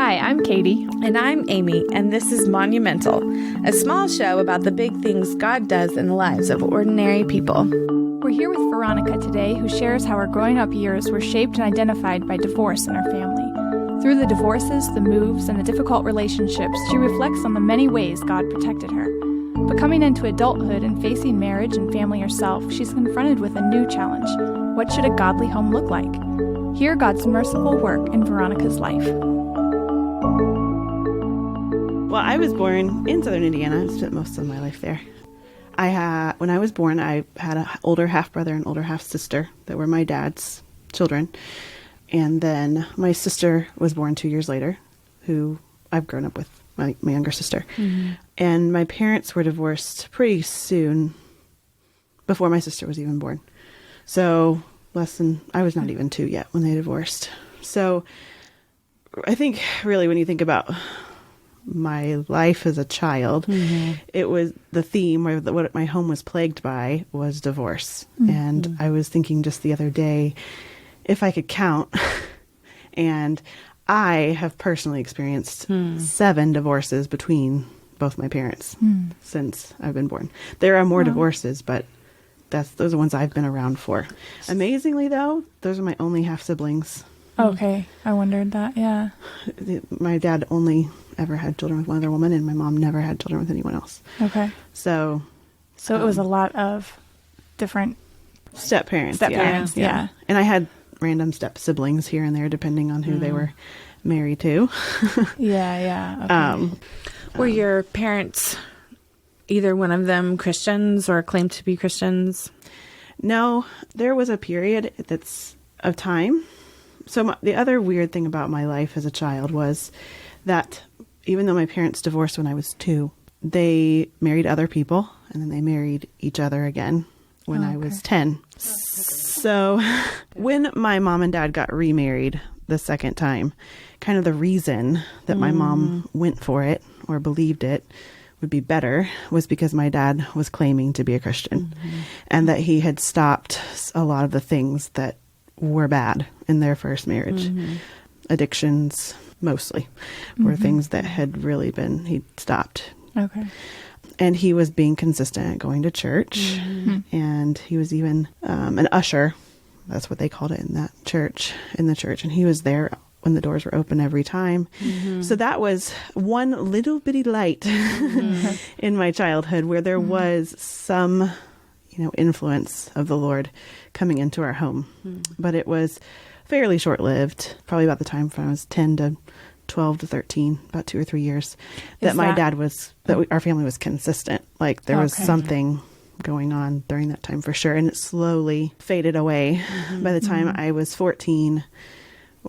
Hi, I'm Katie. And I'm Amy, and this is Monumental, a small show about the big things God does in the lives of ordinary people. We're here with Veronica today, who shares how her growing up years were shaped and identified by divorce in her family. Through the divorces, the moves, and the difficult relationships, she reflects on the many ways God protected her. But coming into adulthood and facing marriage and family herself, she's confronted with a new challenge. What should a godly home look like? Hear God's merciful work in Veronica's life. Well, I was born in southern Indiana. I spent most of my life there. When I was born, I had an older half-brother and older half-sister that were my dad's children. And then my sister was born 2 years later, who I've grown up with, my younger sister. Mm-hmm. And my parents were divorced pretty soon, before my sister was even born. So I was not even 2 yet when they divorced. So I think really when you think about my life as a child, mm-hmm. it was the theme, or what my home was plagued by, was divorce. Mm-hmm. And I was thinking just the other day, if I could count, and I have personally experienced 7 divorces between both my parents since I've been born. There are more divorces, but those are the ones I've been around for. Amazingly, though, those are my only half siblings. Okay, I wondered that, yeah. My dad only ever had children with one other woman, and my mom never had children with anyone else. Okay. So it was a lot of different step-parents. Yeah. And I had random step-siblings here and there, depending on who they were married to. Yeah. Okay. Were your parents, either one of them, Christians or claimed to be Christians? No, there was a period of time. So the other weird thing about my life as a child was that even though my parents divorced when I was 2, they married other people, and then they married each other again when I was 10. So when my mom and dad got remarried the second time, kind of the reason that my mom went for it or believed it would be better was because my dad was claiming to be a Christian, and that he had stopped a lot of the things that were bad in their first marriage. Addictions, mostly, were things that had really been, he'd stopped. Okay. And he was being consistent at going to church, and he was even an usher. That's what they called it in the church. And he was there when the doors were open every time. So that was one little bitty light in my childhood where there was some, influence of the Lord coming into our home. But it was fairly short-lived, probably about the time when I was 10 to 12 to 13, about 2 or 3 years, that our family was consistent. Like there was something going on during that time for sure. And it slowly faded away. By the time I was 14,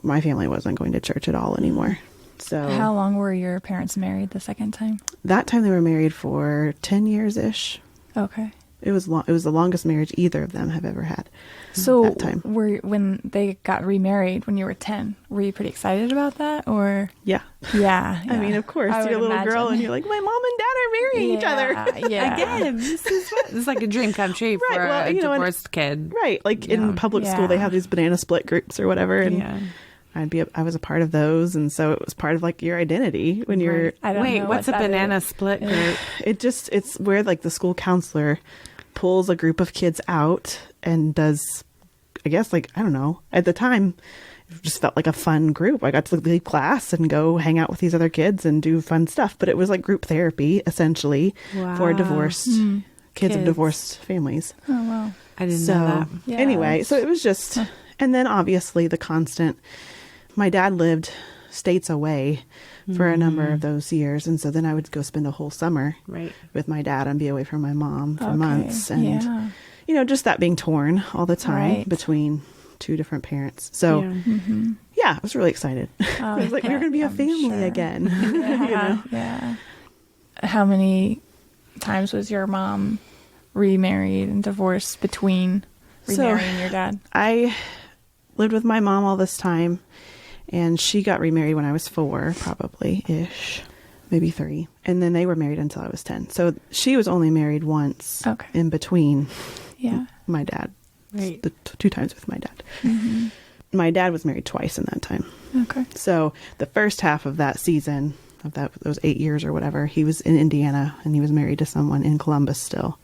my family wasn't going to church at all anymore. So how long were your parents married the second time? That time they were married for 10 years-ish. Okay. It was the longest marriage either of them have ever had. So that time. When they got remarried when you were 10, were you pretty excited about that? Or Yeah. I mean, of course, you're a little girl and you're like, my mom and dad are marrying each other. Yeah. Again, this is like a dream come true for a divorced kid. Right. Like in public school, they have these banana split groups or whatever. And I was a part of those. And so it was part of like your identity when you're. Wait, what's a banana split group? It's where like the school counselor pulls a group of kids out and does, I guess, like, I don't know, at the time it just felt like a fun group. I got to leave class and go hang out with these other kids and do fun stuff, but it was like group therapy essentially for divorced kids of divorced families. Oh wow, I didn't know that. Yeah, anyway, so it was just and then obviously the constant, my dad lived states away for a number of those years, and so then I would go spend a whole summer with my dad and be away from my mom for months, and just that being torn all the time between 2 different parents. So I was really excited. I was like, we were going to be a family again. Yeah. How many times was your mom remarried and divorced between remarrying your dad? I lived with my mom all this time. And she got remarried when I was 4, probably-ish, maybe 3. And then they were married until I was 10. So she was only married once in between my dad. Right. The 2 times with my dad. my dad was married twice in that time. Okay. So the first half of that season, of those 8 years or whatever, he was in Indiana and he was married to someone in Columbus still.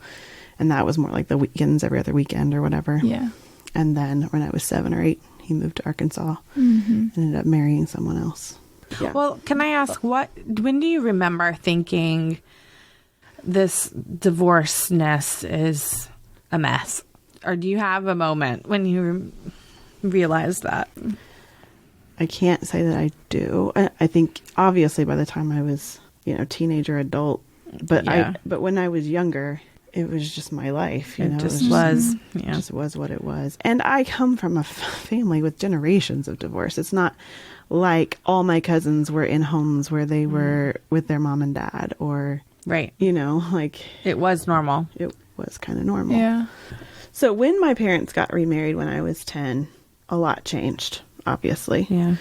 And that was more like the weekends, every other weekend or whatever. Yeah. And then when I was 7 or 8, he moved to Arkansas Mm-hmm. and ended up marrying someone else. Yeah. Well, can I ask, when do you remember thinking this divorce-ness is a mess? Or do you have a moment when you realized that? I can't say that I do. I think obviously by the time I was, teenager, adult, but Yeah. but when I was younger, it was just my life. It It just was. It Yeah. just was what it was. And I come from a family with generations of divorce. It's not like all my cousins were in homes where they were with their mom and dad, or, Right. like It was normal. it was kind of normal. Yeah. So when my parents got remarried when I was 10, a lot changed, obviously. Yeah.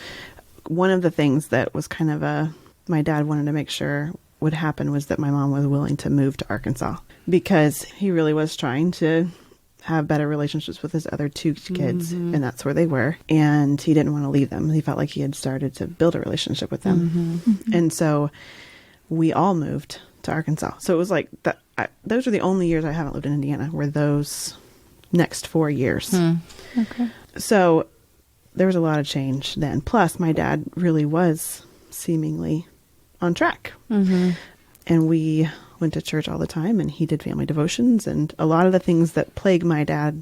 One of the things that was kind of my dad wanted to make sure would happen was that my mom was willing to move to Arkansas, because he really was trying to have better relationships with his other 2 kids, and that's where they were. And he didn't want to leave them. He felt like he had started to build a relationship with them. And so we all moved to Arkansas. So it was like that. Those are the only years I haven't lived in Indiana, were those next 4 years. Okay. So there was a lot of change then. Plus, my dad really was seemingly on track. Mm-hmm. And we went to church all the time, and he did family devotions, and a lot of the things that plague my dad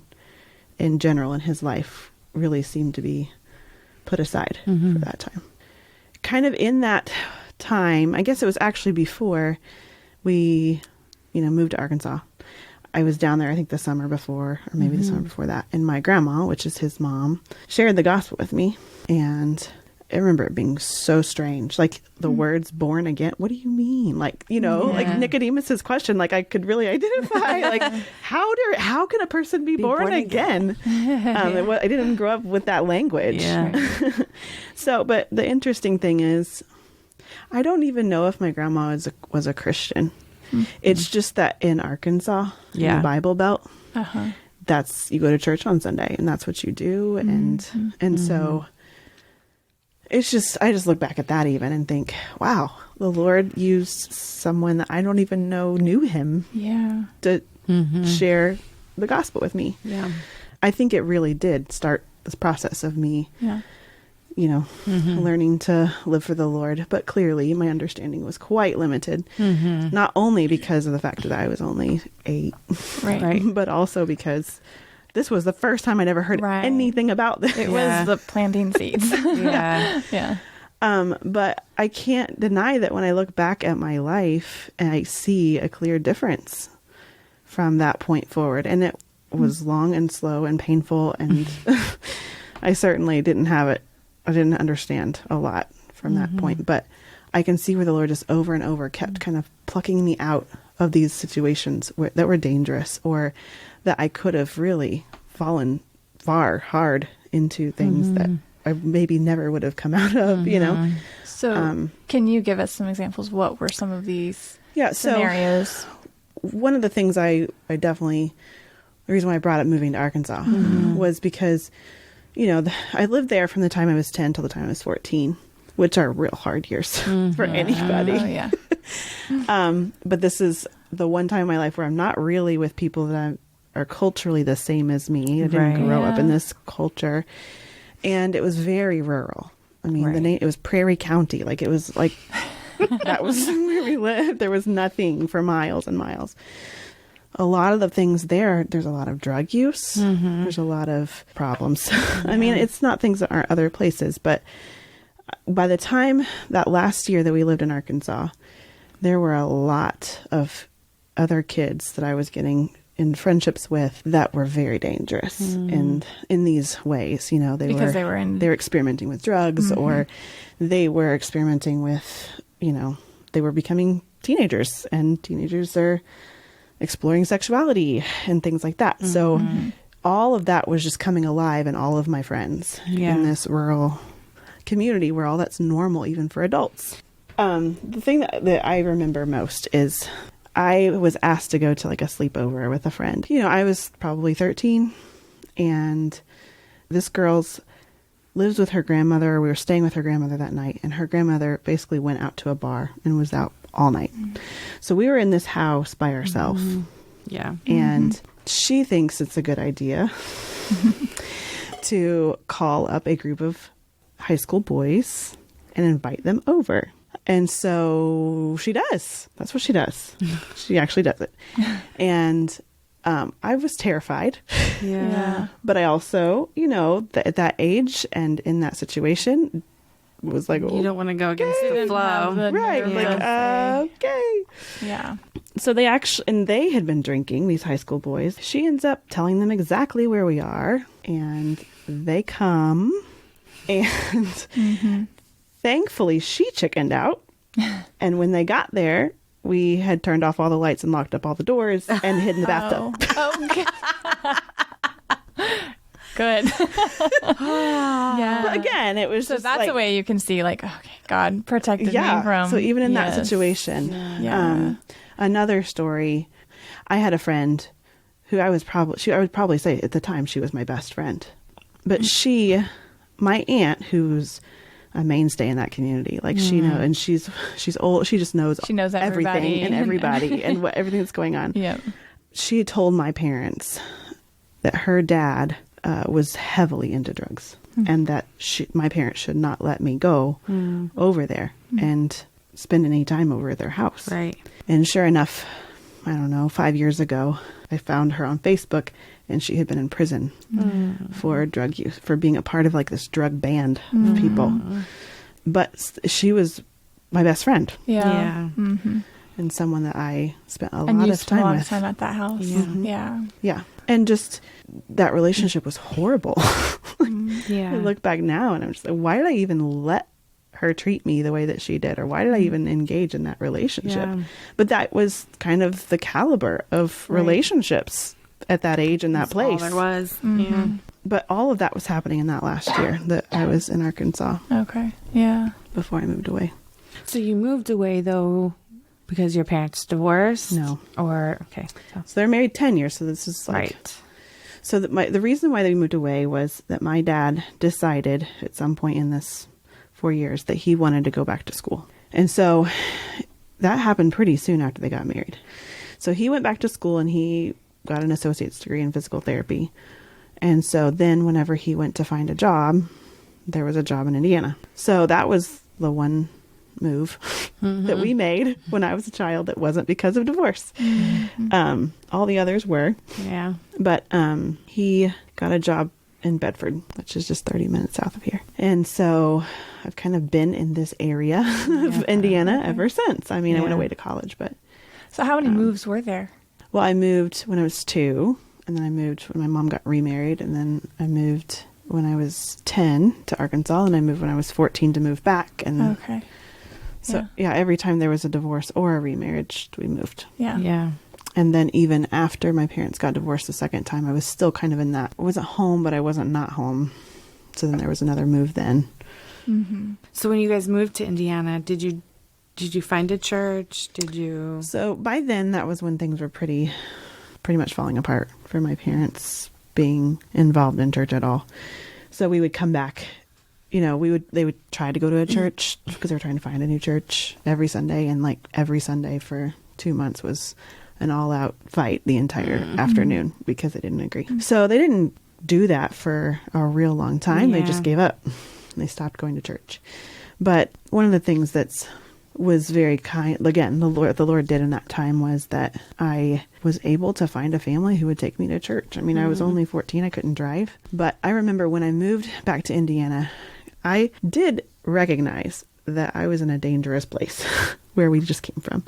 in general in his life really seemed to be put aside for that time. Kind of in that time, I guess it was actually before we, moved to Arkansas. I was down there, I think the summer before, or maybe the summer before that. And my grandma, which is his mom, shared the gospel with me. And I remember it being so strange. Like the words born again. What do you mean? Like, like Nicodemus's question, like I could really identify, like how can a person be born again? I didn't grow up with that language. Yeah. So, but the interesting thing is, I don't even know if my grandma was a Christian. It's just that in Arkansas, in the Bible Belt, that's, you go to church on Sunday and that's what you do. And so it's just, I just look back at that even and think, wow, the Lord used someone that I don't even know knew him to share the gospel with me. Yeah. I think it really did start this process of me, learning to live for the Lord. But clearly my understanding was quite limited, not only because of the fact that I was only 8, Right. but also because this was the first time I'd ever heard anything about this. It was the planting seeds. Yeah. Yeah. But I can't deny that when I look back at my life and I see a clear difference from that point forward, and it was long and slow and painful, and I certainly didn't have it. I didn't understand a lot from that point, but I can see where the Lord just over and over kept kind of plucking me out of these situations that were dangerous, or that I could have really fallen hard into things that I maybe never would have come out of, So can you give us some examples? What were some of these scenarios? So one of the things I definitely, the reason why I brought up moving to Arkansas was because, I lived there from the time I was 10 till the time I was 14, which are real hard years for anybody. Oh, yeah. But this is the one time in my life where I'm not really with people that are culturally the same as me. I didn't grow up in this culture. And it was very rural. I mean, it was Prairie County. Like, it was like, that was where we lived. There was nothing for miles and miles. A lot of the things there's a lot of drug use. There's a lot of problems. I mean, it's not things that aren't other places, but by the time that last year that we lived in Arkansas, there were a lot of other kids that I was getting in friendships with that were very dangerous and in these ways, they were experimenting with drugs, or they were experimenting with, they were becoming teenagers, and teenagers are exploring sexuality and things like that. So all of that was just coming alive in all of my friends in this rural community where all that's normal, even for adults. The thing that I remember most is I was asked to go to like a sleepover with a friend. I was probably 13, and this girl's lives with her grandmother. We were staying with her grandmother that night, and her grandmother basically went out to a bar and was out all night. So we were in this house by ourselves. Yeah. And she thinks it's a good idea to call up a group of high school boys and invite them over. And so she does. That's what she does. She actually does it. And I was terrified. Yeah. But I also, at that age and in that situation, was like, You don't want to go against the flow. right. Like, okay. Yeah. So they had been drinking, these high school boys. She ends up telling them exactly where we are, and they come, and thankfully she chickened out. And when they got there, we had turned off all the lights and locked up all the doors and hid in the bathtub. Good. Yeah. But again, it was So just that's like, a way you can see, like, okay, God protected me from. So even in that Yes. situation, Yeah. another story, I had a friend who I would probably say at the time she was my best friend, but my aunt, who's a mainstay in that community, like she knows, and she's old. She just knows. She knows everything and everybody and everything that's going on. Yeah. She told my parents that her dad was heavily into drugs, and that my parents should not let me go over there and spend any time over at their house. Right. And sure enough, I don't know, 5 years ago, I found her on Facebook, and she had been in prison for drug use, for being a part of like this drug band of people. But she was my best friend. Yeah. Mm-hmm. And someone that I spent a And lot you of spent a time lot with. of time at that house. Yeah. Yeah. And just that relationship was horrible. Yeah. I look back now and I'm just like, why did I even let her treat me the way that she did? Or why did I even engage in that relationship? Yeah. But that was kind of the caliber of relationships at that age and that That's all place. there was. Mm-hmm. Yeah. But all of that was happening in that last year that I was in Arkansas Okay. Yeah. before I moved away. So you moved away though because your parents divorced? No. Or okay. So they're married 10 years. So this is like, Right. so that the reason why they moved away was that my dad decided at some point in this 4 years that he wanted to go back to school. And so that happened pretty soon after they got married. So he went back to school and he got an associate's degree in physical therapy. And so then whenever he went to find a job, there was a job in Indiana. So that was the one move that we made when I was a child that wasn't because of divorce. All the others were. Yeah. But he got a job in Bedford, which is just 30 minutes south of here. And so I've kind of been in this area of Indiana ever since. I mean, I went away to college, but... So how many moves were there? Well, I moved when I was 2, and then I moved when my mom got remarried, and then I moved when I was 10 to Arkansas, and I moved when I was 14 to move back. And Okay. so, yeah, every time there was a divorce or a remarriage, we moved. Yeah. Yeah. And then even after my parents got divorced the second time, I was still kind of in that. I wasn't home, but I wasn't not home. So then there was another move then. Mm-hmm. So when you guys moved to Indiana, did you find a church? Did you? So by then, that was when things were pretty much falling apart for my parents being involved in church at all. So we would come back, they would try to go to a church because they were trying to find a new church every Sunday. And like every Sunday for 2 months was an all-out fight the entire afternoon because they didn't agree. So they didn't do that for a real long time. They just gave up. They stopped going to church. But one of the things that's was very kind, again, the Lord did in that time was that I was able to find a family who would take me to church. I mean, I was only 14. I couldn't drive. But I remember when I moved back to Indiana, I did recognize that I was in a dangerous place where we just came from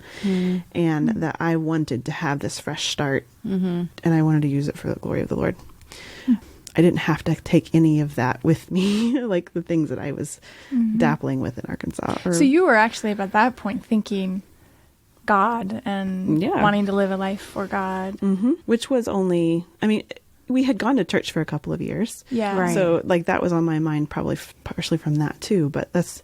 and that I wanted to have this fresh start and I wanted to use it for the glory of the Lord. I didn't have to take any of that with me, like the things that I was dabbling with in Arkansas. So you were actually at that point thinking God and wanting to live a life for God. Which was only, I mean, we had gone to church for a couple of years. Yeah. Right. So like that was on my mind probably partially from that too. But that's,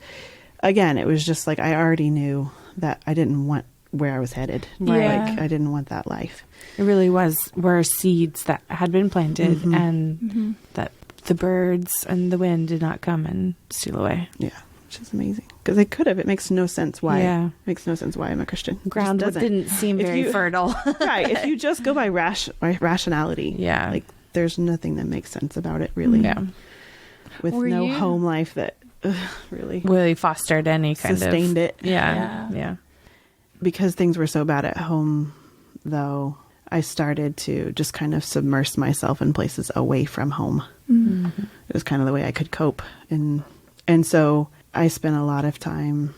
again, it was just like I already knew that I didn't want where I was headed. Yeah. Like I were want that life. It really were seeds that had been planted and that the birds and the wind did not come and steal away. Yeah, which is amazing. Because they could have. It makes no sense why. Yeah. It makes no sense why I'm a Christian. Ground that didn't seem very fertile. Right. If you just go by rationality, Yeah. like there's nothing that makes sense about it, really. Yeah. With no home life that really fostered any kind sustained of it. Yeah. Because things were so bad at home, though, I started to just kind of submerge myself in places away from home. Mm-hmm. It was kind of the way I could cope. And so I spent a lot of time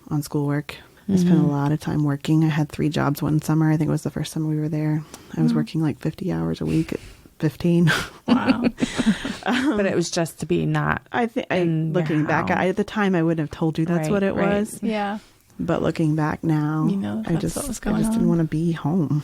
on schoolwork. I spent a lot of time working. I had 3 jobs one summer. I think it was the first summer we were there. I was working like 50 hours a week at 15. Wow. But it was just to be not. I think looking back, at the time I wouldn't have told you that's what it was. Yeah. But looking back now, that's what was going I just on. didn't want to be home.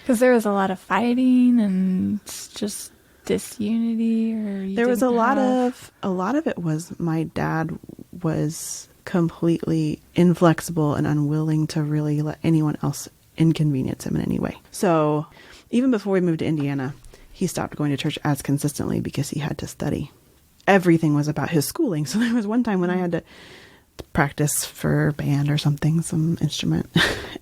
Because there was a lot of fighting and just disunity, or There was a lot of it was my dad was completely inflexible and unwilling to really let anyone else inconvenience him in any way. So even before we moved to Indiana, he stopped going to church as consistently because he had to study. Everything was about his schooling. So there was one time when I had to practice for band or something, some instrument,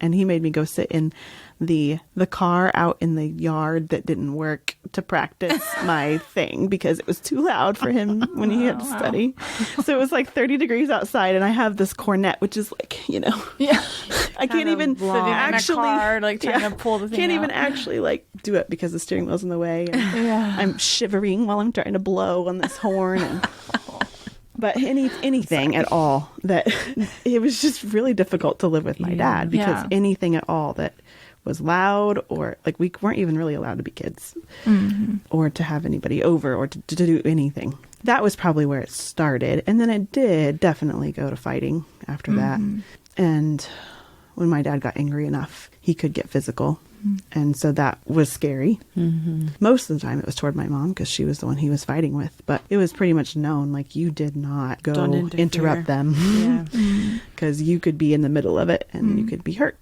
and he made me go sit in the car out in the yard that didn't work to practice my thing because it was too loud for him when he had to study. So it was like 30 degrees outside, and I have this cornet, which is like, I can't even actually trying to pull the thing can't out. even actually like do it because the steering wheel's in the way, and I'm shivering while I'm trying to blow on this horn and but anything at all that it was just really difficult to live with my dad because anything at all that was loud, or like we weren't even really allowed to be kids or to have anybody over or to do anything. That was probably where it started. And then it did definitely go to fighting after that. And when my dad got angry enough, he could get physical. And so that was scary. Most of the time it was toward my mom because she was the one he was fighting with. But it was pretty much known, like, you did not go interrupt them because you could be in the middle of it and you could be hurt.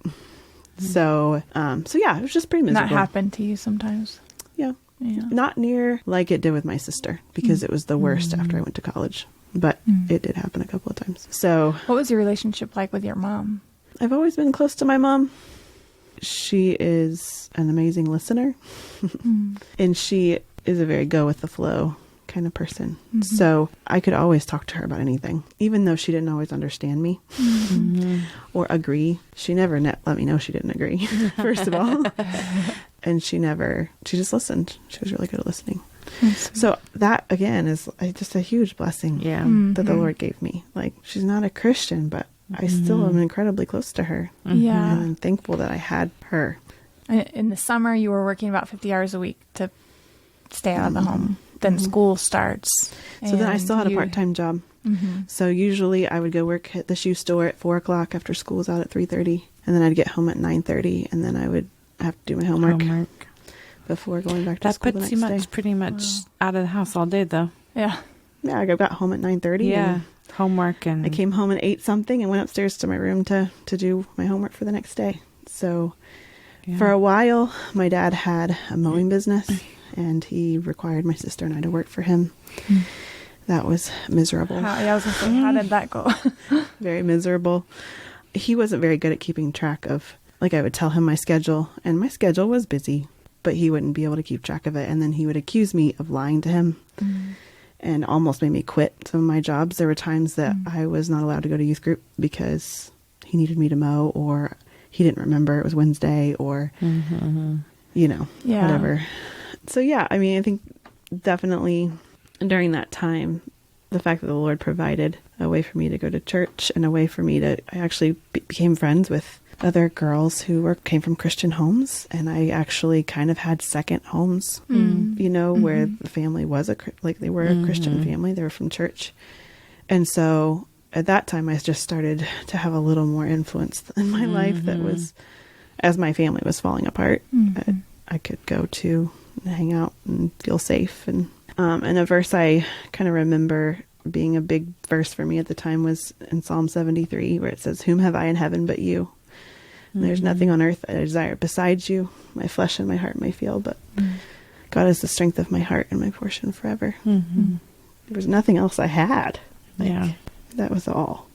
So yeah, it was just pretty miserable. That happened to you sometimes. Yeah. Not near like it did with my sister because it was the worst after I went to college. But it did happen a couple of times. So what was your relationship like with your mom? I've always been close to my mom. She is an amazing listener. And she is a very go with the flow kind of person. So I could always talk to her about anything, even though she didn't always understand me or agree. She never let me know she didn't agree, first of all. And she just listened. She was really good at listening. So that, again, is just a huge blessing that the Lord gave me. Like, she's not a Christian, but I still am incredibly close to her. Yeah. And I'm thankful that I had her. In the summer, you were working about 50 hours a week to stay out of the home. Then school starts. So then I still had a part-time job. So usually I would go work at the shoe store at 4 o'clock after school was out at 3:30. And then I'd get home at 9:30. And then I would have to do my homework. Before going back to school the next day. That puts you pretty much out of the house all day, though. Yeah. Yeah, I got home at 9:30. Yeah, homework and... I came home and ate something and went upstairs to my room to do my homework for the next day. So for a while, my dad had a mowing business, and he required my sister and I to work for him. That was miserable. I was going to say, how did that go? Very miserable. He wasn't very good at keeping track of, like, I would tell him my schedule, and my schedule was busy, but he wouldn't be able to keep track of it. And then he would accuse me of lying to him and almost made me quit some of my jobs. There were times that I was not allowed to go to youth group because he needed me to mow, or he didn't remember it was Wednesday, or, whatever. So, yeah, I mean, I think definitely during that time, the fact that the Lord provided a way for me to go to church and a way for me to, I actually became friends with other girls who came from Christian homes, and I actually kind of had second homes, where the family was they were a Christian family. They were from church. And so at that time, I just started to have a little more influence in my life that was, as my family was falling apart, I could go to and hang out and feel safe. And a verse I kind of remember being a big verse for me at the time was in Psalm 73, where it says, "Whom have I in heaven but you? And there's nothing on earth I desire besides you. My flesh and my heart may fail, but God is the strength of my heart and my portion forever. Mm-hmm. There was nothing else I had. Yeah. That was all.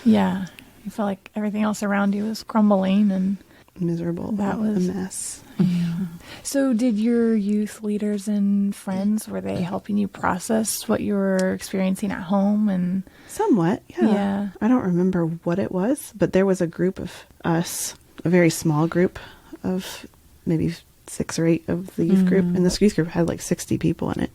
Yeah. You felt like everything else around you was crumbling and Miserable. That was a mess. Yeah. So did your youth leaders and friends, were they helping you process what you were experiencing at home? And Somewhat, yeah. Yeah. I don't remember what it was, but there was a group of us, a very small group of maybe 6 or 8 of the youth group. And this youth group had like 60 people in it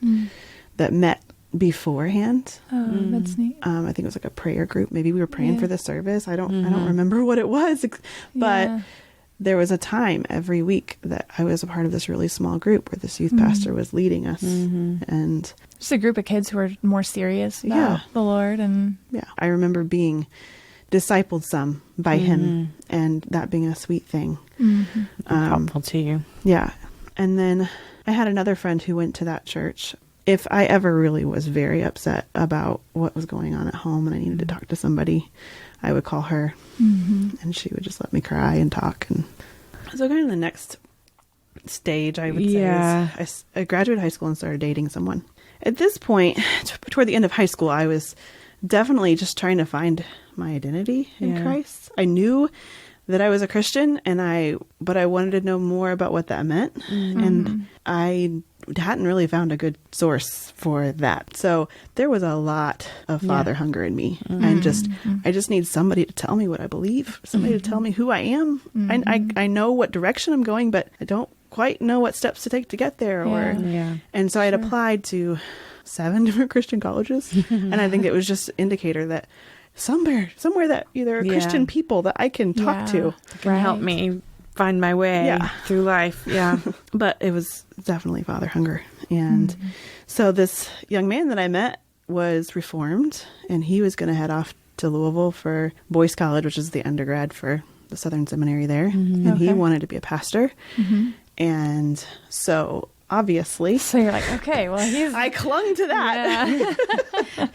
that met beforehand. Oh, that's neat. I think it was like a prayer group. Maybe we were praying Yeah. for the service. I don't remember what it was, but Yeah. there was a time every week that I was a part of this really small group where this youth pastor was leading us. And Just a group of kids who were more serious about Yeah. the Lord. And yeah, I remember being discipled some by him, and that being a sweet thing. Helpful to you. Yeah. And then I had another friend who went to that church. If I ever really was very upset about what was going on at home and I needed to talk to somebody, I would call her and she would just let me cry and talk. And so kind of the next stage, I would say, is I graduated high school and started dating someone. At this point, toward the end of high school, I was definitely just trying to find my identity in Christ. I knew that I was a Christian, but I wanted to know more about what that meant. And I hadn't really found a good source for that. So there was a lot of father hunger in me. And I just need somebody to tell me what I believe, somebody to tell me who I am. I know what direction I'm going, but I don't quite know what steps to take to get there. And so I had applied to 7 different Christian colleges. And I think it was just an indicator that somewhere that either are Christian people that I can talk to Can help me find my way through life. Yeah. But it was definitely father hunger. And so this young man that I met was Reformed, and he was going to head off to Louisville for Boyce College, which is the undergrad for the Southern Seminary there. And he wanted to be a pastor. And so obviously, so you're like, okay, well, I clung to that.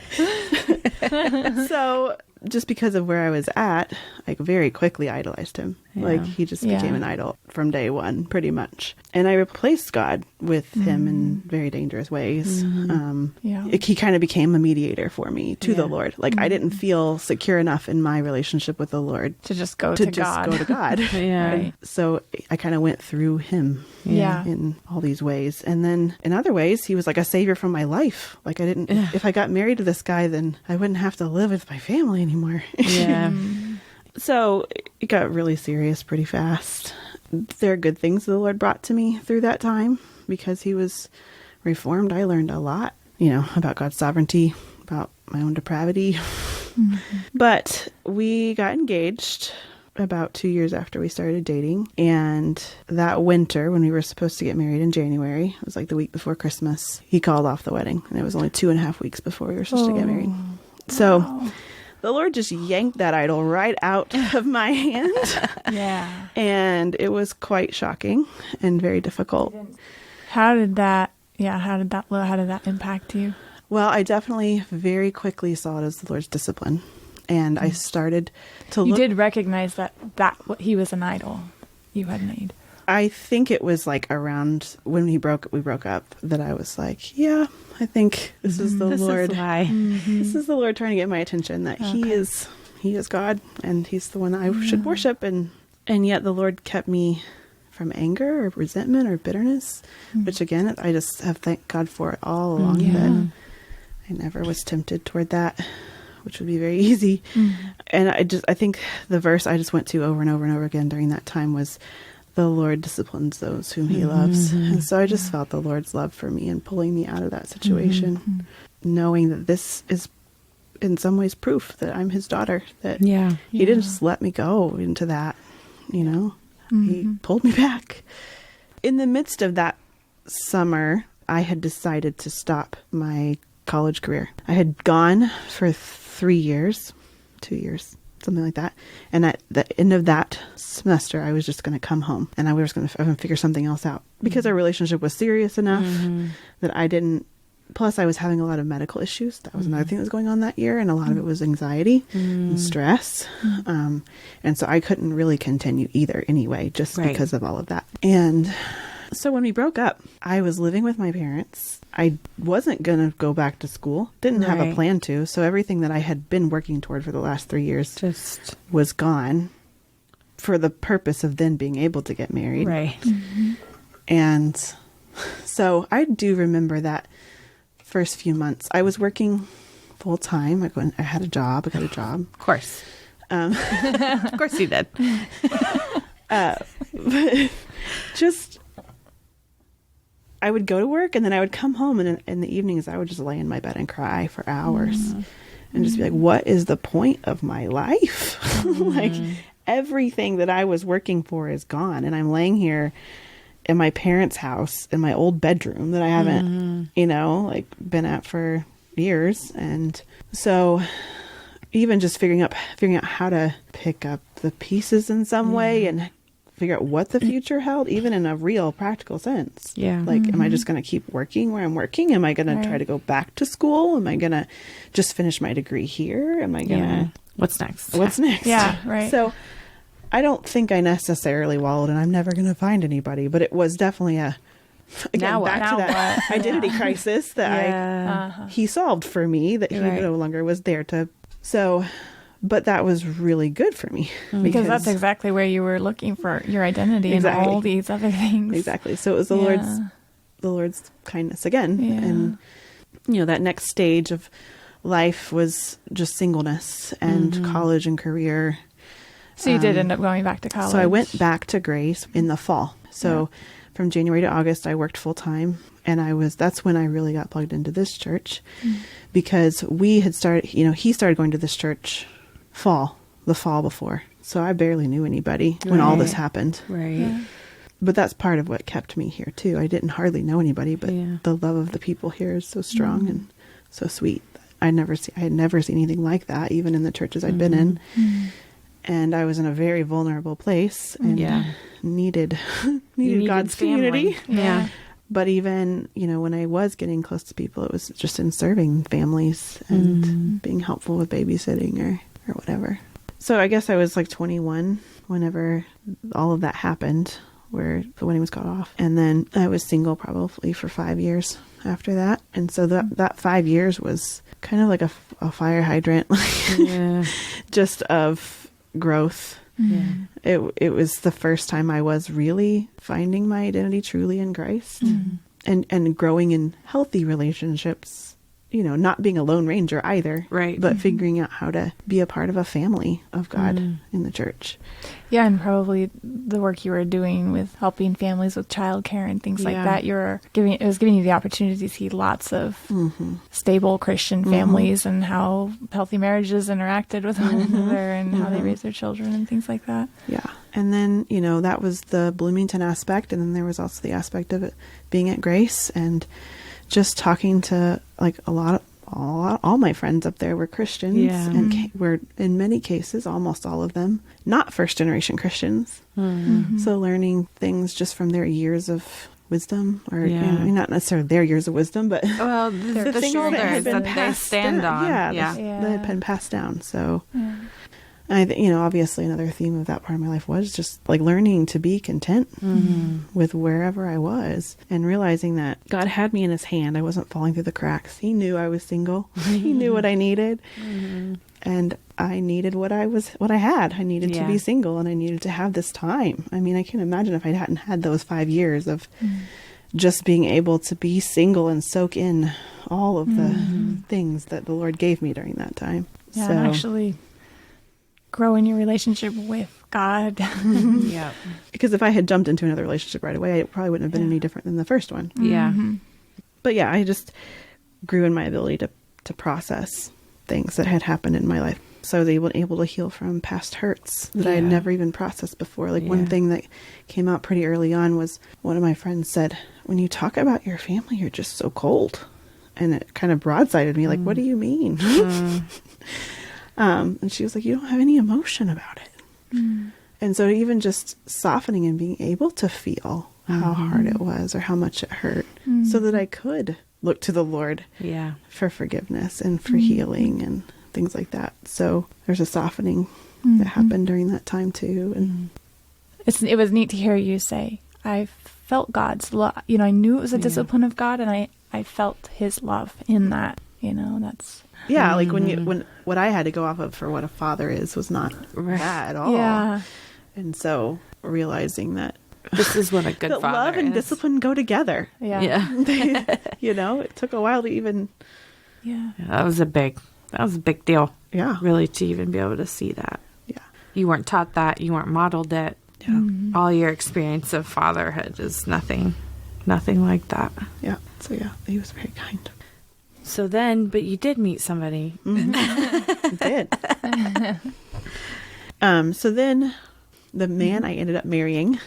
So just because of where I was at, I very quickly idolized him. Like he just became an idol from day one, pretty much. And I replaced God with him in very dangerous ways. He kind of became a mediator for me to the Lord. Like I didn't feel secure enough in my relationship with the Lord to just go to God. Go to God. Right. So I kind of went through him in all these ways. And then in other ways, he was like a savior from my life. Like I didn't, if I got married to this guy, then I wouldn't have to live with my family anymore. Yeah. So it got really serious pretty fast. There are good things the Lord brought to me through that time because he was Reformed. I learned a lot, about God's sovereignty, about my own depravity. But we got engaged about 2 years after we started dating. And that winter, when we were supposed to get married in January, it was like the week before Christmas, he called off the wedding. And it was only 2.5 weeks before we were supposed to get married. So the Lord just yanked that idol right out of my hand. And it was quite shocking and very difficult. How did that impact you? Well, I definitely very quickly saw it as the Lord's discipline. And I started to look. You did recognize that he was an idol you had made. I think it was like around when we broke up that I was like, yeah, I think this is the Lord. This is the Lord trying to get my attention, that he is God and he's the one I should worship. And yet the Lord kept me from anger or resentment or bitterness, which again, I just have thanked God for it all along that I never was tempted toward that, which would be very easy. And I think the verse I just went to over and over and over again during that time was, the Lord disciplines those whom he loves. And so I just felt the Lord's love for me and pulling me out of that situation, knowing that this is in some ways proof that I'm his daughter, that he didn't just let me go into that, he pulled me back. In the midst of that summer, I had decided to stop my college career. I had gone for 2 years, something like that. And at the end of that semester, I was just going to come home and I was going to figure something else out because our relationship was serious enough that I didn't. Plus, I was having a lot of medical issues. That was another thing that was going on that year. And a lot of it was anxiety and stress. And so I couldn't really continue either anyway, just because of all of that. And So when we broke up, I was living with my parents. I wasn't going to go back to school. Didn't have a Right. plan to. So everything that I had been working toward for the last 3 years Just was gone for the purpose of then being able to get married. right. And so I do remember that first few months. I was working full time. I had a job. I got a job. Of course. Of course you did. But just, I would go to work and then I would come home, and in the evenings I would just lay in my bed and cry for hours and just be like, what is the point of my life? Like, everything that I was working for is gone, and I'm laying here in my parents' house in my old bedroom that I haven't, like been at for years. And so even just figuring out how to pick up the pieces in some way and figure out what the future held, even in a real practical sense. Yeah. Like, am I just going to keep working where I'm working? Am I going to try to go back to school? Am I going to just finish my degree here? Am I going to... What's next? What's next? Yeah, right. So I don't think I necessarily wallowed and I'm never going to find anybody, but it was definitely Now what? back to that identity crisis that he solved for me, that he no longer was there to. So, but that was really good for me because that's exactly where you were looking for your identity and all these other things. Exactly. So it was the Lord's kindness again. Yeah. And, that next stage of life was just singleness and college and career. So you did end up going back to college. So I went back to Grace in the fall. So from January to August, I worked full time, and that's when I really got plugged into this church because we had started, he started going to this church the fall before. So I barely knew anybody when all this happened. Right. Yeah. But that's part of what kept me here too. I didn't hardly know anybody, but the love of the people here is so strong and so sweet. I had never seen anything like that, even in the churches I'd been in. And I was in a very vulnerable place and needed God's community. Yeah. But even, when I was getting close to people, it was just in serving families and being helpful with babysitting or whatever. So I guess I was like 21 whenever all of that happened, where the wedding was cut off. And then I was single probably for 5 years after that. And so that 5 years was kind of like a fire hydrant, just of growth. It was the first time I was really finding my identity truly in Christ and growing in healthy relationships, not being a lone ranger either, right? But figuring out how to be a part of a family of God in the church. Yeah, and probably the work you were doing with helping families with childcare and things like that, it was giving you the opportunity to see lots of stable Christian families and how healthy marriages interacted with one another and how they raised their children and things like that. Yeah. And then, that was the Bloomington aspect. And then there was also the aspect of it being at Grace and just talking to like all my friends up there were Christians and were in many cases, almost all of them, not first generation Christians. So learning things just from their years of wisdom or not necessarily their years of wisdom, but the things shoulders that they passed stand down. on. That had been passed down. So I obviously another theme of that part of my life was just like learning to be content with wherever I was and realizing that God had me in his hand. I wasn't falling through the cracks. He knew I was single. He knew what I needed. And I needed what I had. I needed to be single and I needed to have this time. I mean, I can't imagine if I hadn't had those 5 years of just being able to be single and soak in all of the things that the Lord gave me during that time. Yeah, and actually grow in your relationship with God. Because if I had jumped into another relationship right away, it probably wouldn't have been any different than the first one. But I just grew in my ability to process things that had happened in my life. So I was able to heal from past hurts that I had never even processed before. Like one thing that came out pretty early on was one of my friends said, when you talk about your family, you're just so cold. And it kind of broadsided me, like, what do you mean? And she was like, you don't have any emotion about it. And so even just softening and being able to feel how hard it was or how much it hurt so that I could look to the Lord for forgiveness and for healing and things like that. So there's a softening that happened during that time too. And it was neat to hear you say, I felt God's love. You know, I knew it was a discipline of God, and I felt his love in that, you know, that's... Yeah, like when what I had to go off of for what a father is was not that at all. Yeah. And so realizing that This is what a good that father love and is. discipline go together. Yeah. Yeah. You know, it took a while to even... Yeah. That was a big deal. Yeah. Really, to even be able to see that. Yeah. You weren't taught that. You weren't modeled it. Yeah. All your experience of fatherhood is nothing like that. Yeah. So yeah, he was very kind. So then, but you did meet somebody. I did. So then the man I ended up marrying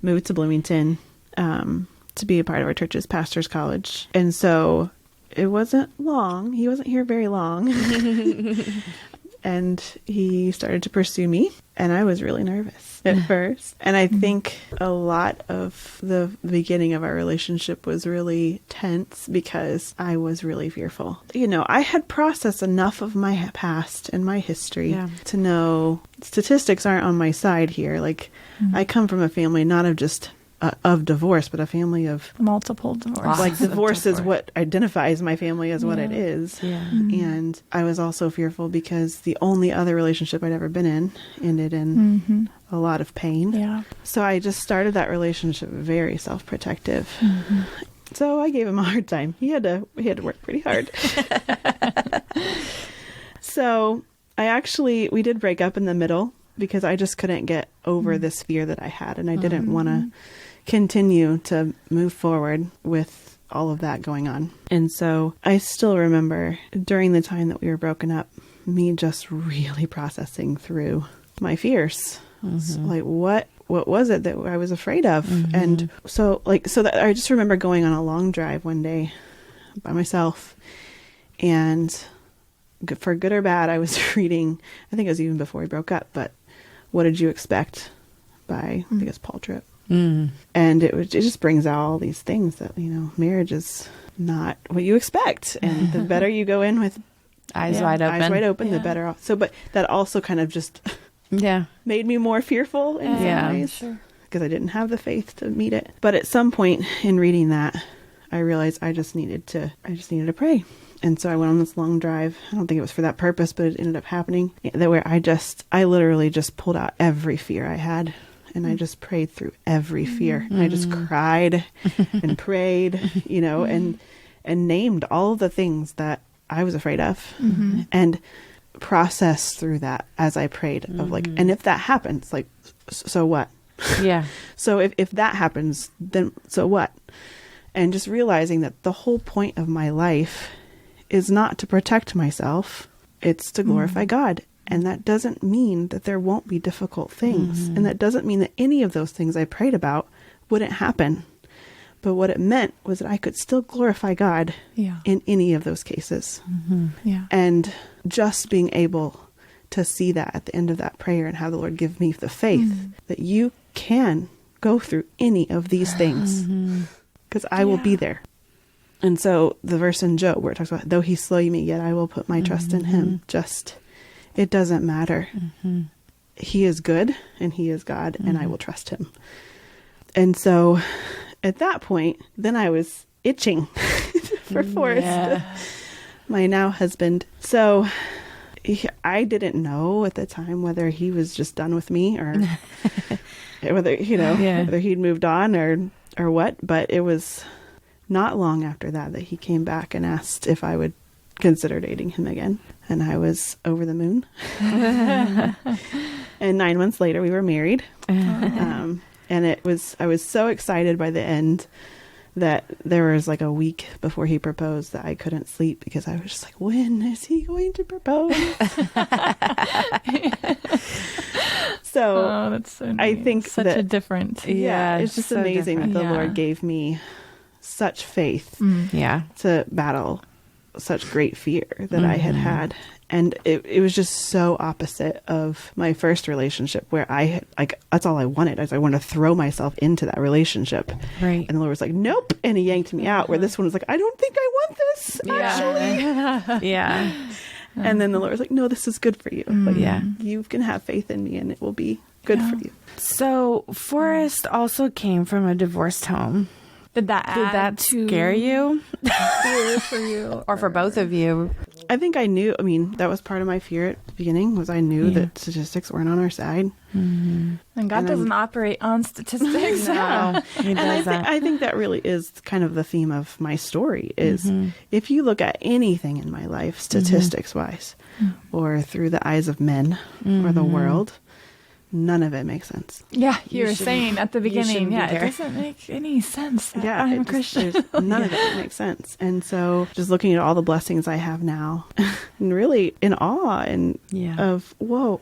moved to Bloomington to be a part of our church's pastor's college. And so it wasn't long. He wasn't here very long. And he started to pursue me. And I was really nervous at first. And I think a lot of the beginning of our relationship was really tense because I was really fearful. You know, I had processed enough of my past and my history to know statistics aren't on my side here. Like, I come from a family not of just of divorce, but a family of Multiple divorces. like divorce is what identifies my family as what it is. Yeah. And I was also fearful because the only other relationship I'd ever been in ended in a lot of pain. Yeah. So I just started that relationship very self-protective. So I gave him a hard time. He had to work pretty hard. So we did break up in the middle because I just couldn't get over this fear that I had, and I didn't want to continue to move forward with all of that going on. And so I still remember during the time that we were broken up, me just really processing through my fears. So, like, what was it that I was afraid of? And so that I just remember going on a long drive one day by myself, and for good or bad, I was reading, I think it was even before we broke up, but What Did You Expect by, I think it's Paul Tripp. And it just brings out all these things that, you know, marriage is not what you expect. And the better you go in with Eyes wide open. the better off. So, but that also kind of just made me more fearful in some ways because I didn't have the faith to meet it. But at some point in reading that, I realized I just needed to pray. And so I went on this long drive. I don't think it was for that purpose, but it ended up happening that where I literally just pulled out every fear I had. And I just prayed through every fear. And I just cried and prayed, you know, and named all of the things that I was afraid of and processed through that as I prayed of like, and if that happens, like, so what? Yeah. So if that happens, then so what? And just realizing that the whole point of my life is not to protect myself. It's to glorify God. And that doesn't mean that there won't be difficult things. And that doesn't mean that any of those things I prayed about wouldn't happen. But what it meant was that I could still glorify God in any of those cases. Yeah. And just being able to see that at the end of that prayer and have the Lord give me the faith that you can go through any of these things because I will be there. And so the verse in Job where it talks about, though he slay me, yet I will put my trust in him. It doesn't matter. He is good and he is God and I will trust him. And so at that point, then I was itching for Forrest, my now husband. So I didn't know at the time whether he was just done with me or whether, you know, whether he'd moved on or what. But it was not long after that he came back and asked if I would consider dating him again. And I was over the moon. And 9 months later, we were married. And I was so excited by the end that there was like a week before he proposed that I couldn't sleep because I was just like, when is he going to propose? So that's so neat. I think such a different. it's just so amazing different. that the Lord gave me such faith to battle such great fear that I had. And it was just so opposite of my first relationship where I had, like, that's all I wanted. I wanted to throw myself into that relationship. Right. And the Lord was like, nope. And he yanked me out where this one was like, I don't think I want this actually. And then the Lord's like, no, this is good for you. Like, Yeah. you can have faith in me and it will be good for you. So Forrest also came from a divorced home. Did that Scare you? fear for you? Or for both of you? I think I knew, that was part of my fear at the beginning, was I knew that statistics weren't on our side. And God doesn't operate on statistics. No, he And doesn't. I think that really is kind of the theme of my story is if you look at anything in my life, statistics wise, or through the eyes of men or the world, none of it makes sense. Yeah, you were shouldn't- saying at the beginning, shouldn't be it there. doesn't make any sense that Yeah, I'm a it just- Christian. there's none of it makes sense. And so just looking at all the blessings I have now and really in awe and Yeah. of, whoa,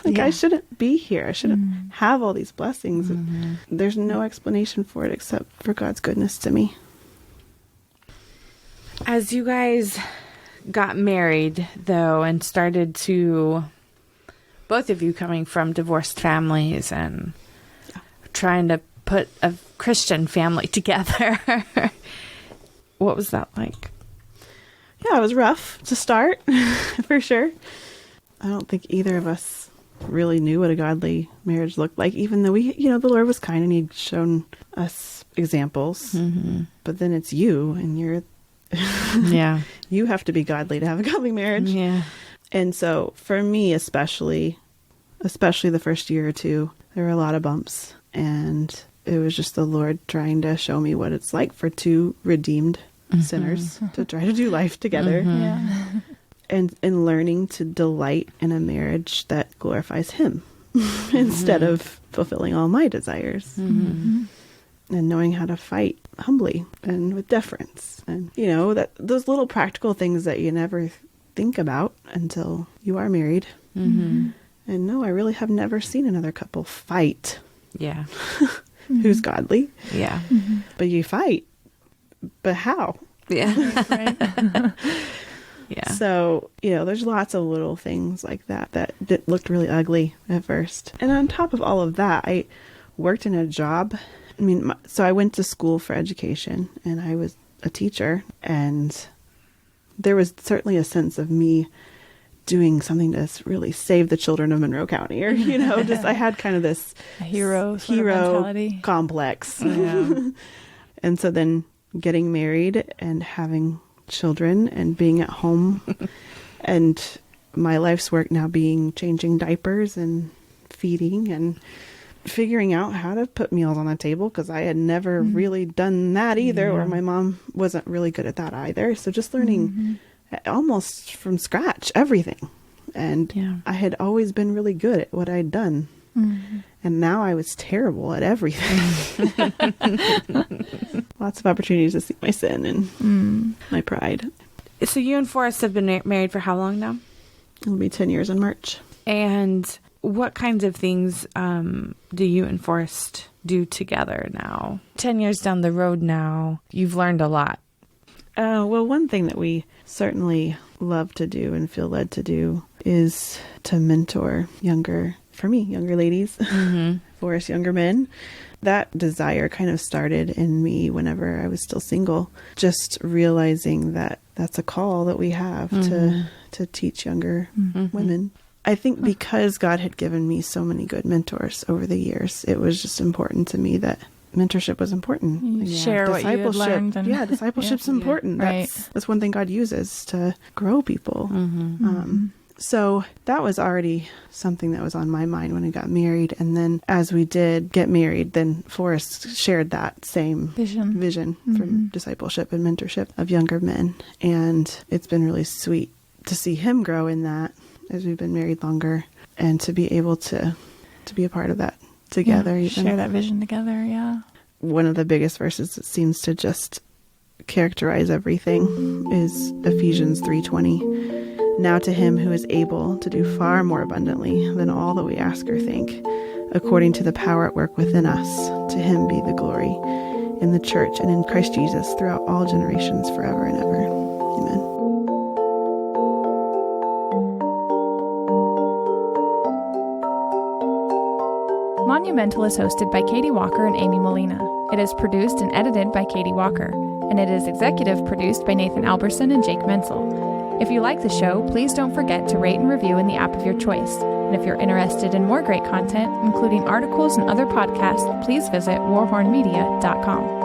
like I shouldn't be here. I shouldn't have all these blessings. There's no explanation for it except for God's goodness to me. As you guys got married, though, and started to, both of you coming from divorced families and trying to put a Christian family together, what was that like? Yeah, it was rough to start, for sure. I don't think either of us really knew what a godly marriage looked like, even though the Lord was kind and he'd shown us examples. But then it's you, and Yeah. you have to be godly to have a godly marriage. Yeah. And so for me, especially the first year or two, there were a lot of bumps, and it was just the Lord trying to show me what it's like for two redeemed sinners to try to do life together. Yeah. And learning to delight in a marriage that glorifies him instead of fulfilling all my desires. And knowing how to fight humbly and with deference. And, that those little practical things that you never think about until you are married. And no, I really have never seen another couple fight Yeah. who's godly. Yeah. But you fight. But how? Yeah. Right. Yeah. So, there's lots of little things like that looked really ugly at first. And on top of all of that, I worked in a job. So I went to school for education and I was a teacher, and there was certainly a sense of me doing something to really save the children of Monroe County, or, I had kind of this A hero mentality. complex. Yeah. And so then getting married and having children and being at home and my life's work now being changing diapers and feeding and figuring out how to put meals on the table, because I had never really done that either, or my mom wasn't really good at that either. So just learning almost from scratch everything. And I had always been really good at what I'd done. And now I was terrible at everything. Lots of opportunities to see my sin and my pride. So you and Forrest have been married for how long now? It'll be 10 years in March. And what kinds of things do you and Forrest do together now? 10 years down the road now, you've learned a lot. Well, one thing that we certainly love to do and feel led to do is to mentor younger ladies, Forrest younger men. That desire kind of started in me whenever I was still single, just realizing that that's a call that we have to teach younger women. I think because God had given me so many good mentors over the years, it was just important to me that mentorship was important. You share what you had learned. And, discipleship's important. Right. That's one thing God uses to grow people. So that was already something that was on my mind when I got married. And then as we did get married, then Forrest shared that same vision from discipleship and mentorship of younger men. And it's been really sweet to see him grow in that as we've been married longer, and to be able to be a part of that together. Even. Share that vision together, yeah. One of the biggest verses that seems to just characterize everything is Ephesians 3:20. Now to him who is able to do far more abundantly than all that we ask or think, according to the power at work within us, to him be the glory in the church and in Christ Jesus throughout all generations, forever and ever. Amen. Monumental is hosted by Katie Walker and Amy Molina. It is produced and edited by Katie Walker, and it is executive produced by Nathan Alberson and Jake Menzel. If you like the show, please don't forget to rate and review in the app of your choice. And if you're interested in more great content, including articles and other podcasts, please visit warhornmedia.com.